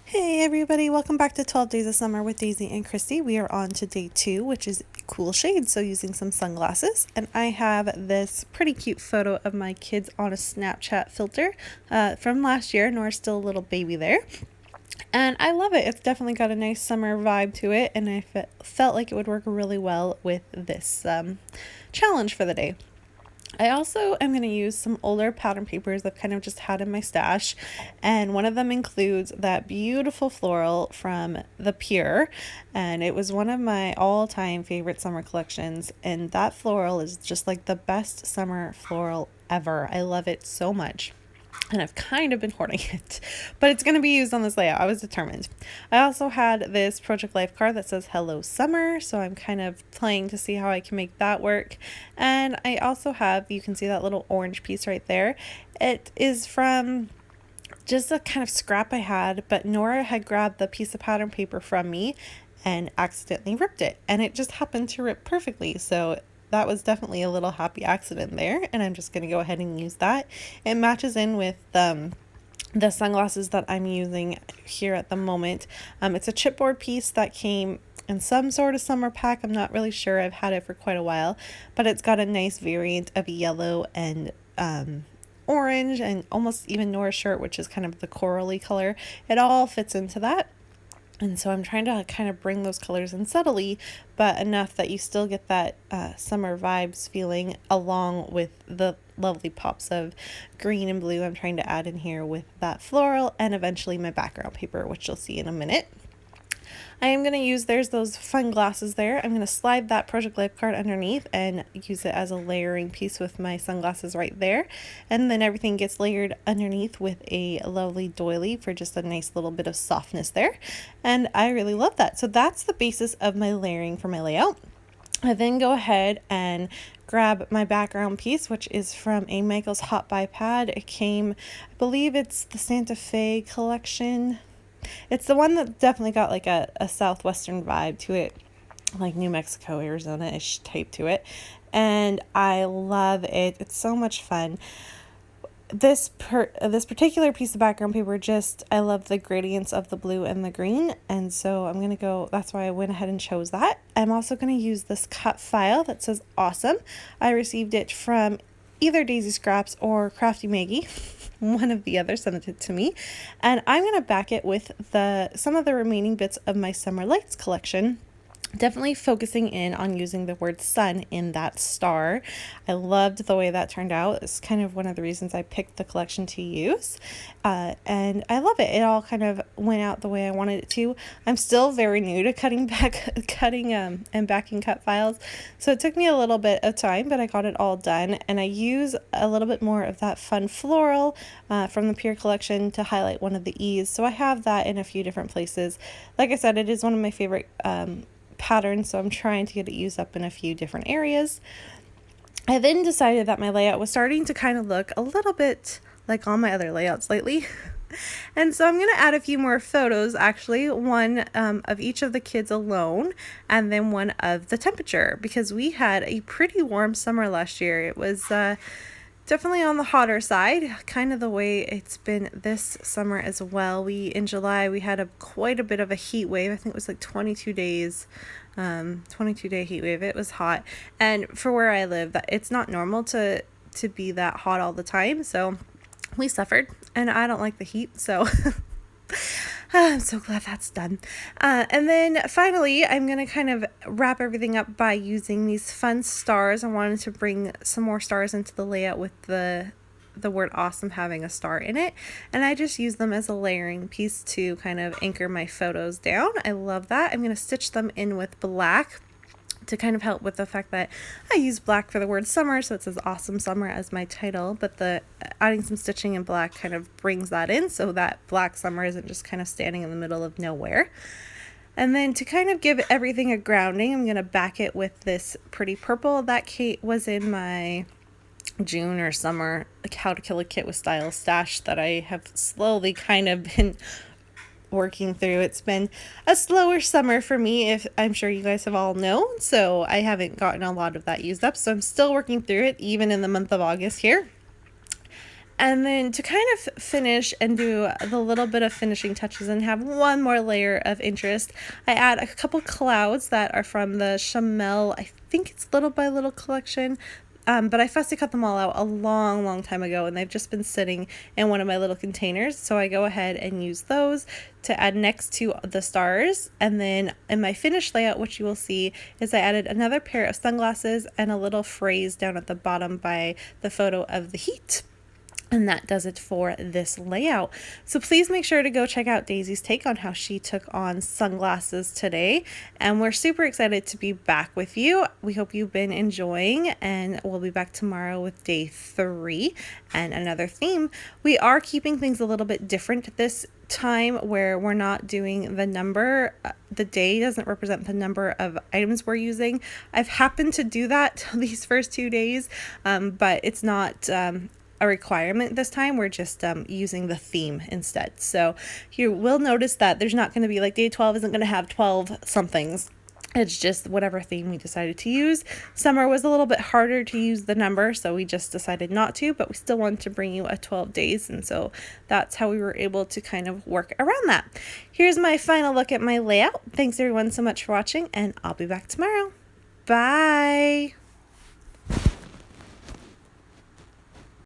Hey everybody, welcome back to 12 Days of Summer with Daisy and Christy. We are on to day 2, which is cool shades, so using some sunglasses. And I have this pretty cute photo of my kids on a Snapchat filter from last year. Nora's still a little baby there. And I love it. It's definitely got a nice summer vibe to it, and I felt like it would work really well with this challenge for the day. I also am going to use some older pattern papers I've kind of just had in my stash, and one of them includes that beautiful floral from The Pure, and it was one of my all-time favorite summer collections, and that floral is just like the best summer floral ever. I love it so much. And I've kind of been hoarding it, but it's going to be used on this layout. I was determined. I also had this Project Life card that says Hello Summer, so I'm kind of playing to see how I can make that work. And I also have, you can see that little orange piece right there. It is from just a kind of scrap I had, but Nora had grabbed the piece of pattern paper from me and accidentally ripped it, and it just happened to rip perfectly. So that was definitely a little happy accident there, and I'm just going to go ahead and use that. It matches in with the sunglasses that I'm using here at the moment. It's a chipboard piece that came in some sort of summer pack. I'm not really sure. I've had it for quite a while, but it's got a nice variant of yellow and orange and almost even Nora's shirt, which is kind of the corally color. It all fits into that. And so I'm trying to kind of bring those colors in subtly, but enough that you still get that summer vibes feeling, along with the lovely pops of green and blue I'm trying to add in here with that floral, and eventually my background paper, which you'll see in a minute. I am going to use, there's those fun glasses there. I'm going to slide that Project Life card underneath and use it as a layering piece with my sunglasses right there. And then everything gets layered underneath with a lovely doily for just a nice little bit of softness there. And I really love that. So that's the basis of my layering for my layout. I then go ahead and grab my background piece, which is from a Michaels Hot Buy pad. It came, I believe it's the Santa Fe collection. It's the one that definitely got like a southwestern vibe to it, like New Mexico, Arizona-ish type to it. And I love it. It's so much fun. This particular piece of background paper, just, I love the gradients of the blue and the green, and so I'm going to go, that's why I went ahead and chose that. I'm also going to use this cut file that says awesome. I received it from either Daisy Scraps or Crafty Maggie. One of the others sent it to me, and I'm going to back it with some of the remaining bits of my Summer Lights collection. Definitely focusing in on using the word sun in that star. I loved the way that turned out. It's kind of one of the reasons I picked the collection to use. And I love it. It all kind of went out the way I wanted it to. I'm still very new to cutting and backing cut files. So it took me a little bit of time, but I got it all done. And I use a little bit more of that fun floral from the Pure collection to highlight one of the E's. So I have that in a few different places. Like I said, it is one of my favorite pattern, so I'm trying to get it used up in a few different areas. I then decided that my layout was starting to kind of look a little bit like all my other layouts lately. And so I'm going to add a few more photos, actually, one of each of the kids alone, and then one of the temperature, because we had a pretty warm summer last year. It was definitely on the hotter side, kind of the way it's been this summer as well. In July, we had quite a bit of a heat wave. I think it was like 22 days, 22-day heat wave. It was hot. And for where I live, it's not normal to be that hot all the time. So we suffered, and I don't like the heat. So I'm so glad that's done. And then finally, I'm going to kind of wrap everything up by using these fun stars. I wanted to bring some more stars into the layout with the word awesome having a star in it. And I just use them as a layering piece to kind of anchor my photos down. I love that. I'm going to stitch them in with black to kind of help with the fact that I use black for the word summer, so it says awesome summer as my title, but the adding some stitching in black kind of brings that in so that black summer isn't just kind of standing in the middle of nowhere. And then to kind of give everything a grounding, I'm going to back it with this pretty purple that was in my June or summer How to Kill a Kit with Style stash that I have slowly kind of been working through. It's been a slower summer for me, if I'm sure you guys have all known, so I haven't gotten a lot of that used up, so I'm still working through it even in the month of August here. And then to kind of finish and do the little bit of finishing touches and have one more layer of interest, I add a couple clouds that are from the Chamel, I think it's Little by Little collection. But I fussy cut them all out a long time ago, and they've just been sitting in one of my little containers. So I go ahead and use those to add next to the stars. And then in my finished layout, what you will see is I added another pair of sunglasses and a little phrase down at the bottom by the photo of the heat. And that does it for this layout. So please make sure to go check out Daisy's take on how she took on sunglasses today. And we're super excited to be back with you. We hope you've been enjoying, and we'll be back tomorrow with day 3 and another theme. We are keeping things a little bit different this time, where we're not doing the number. The day doesn't represent the number of items we're using. I've happened to do that these first 2 days, but it's not a requirement this time. We're just using the theme instead. So you will notice that there's not going to be like day 12 isn't going to have 12 somethings. It's just whatever theme we decided to use. Summer was a little bit harder to use the number, so we just decided not to, but we still wanted to bring you a 12 days, and so that's how we were able to kind of work around that. Here's my final look at my layout. Thanks everyone so much for watching, and I'll be back tomorrow. Bye!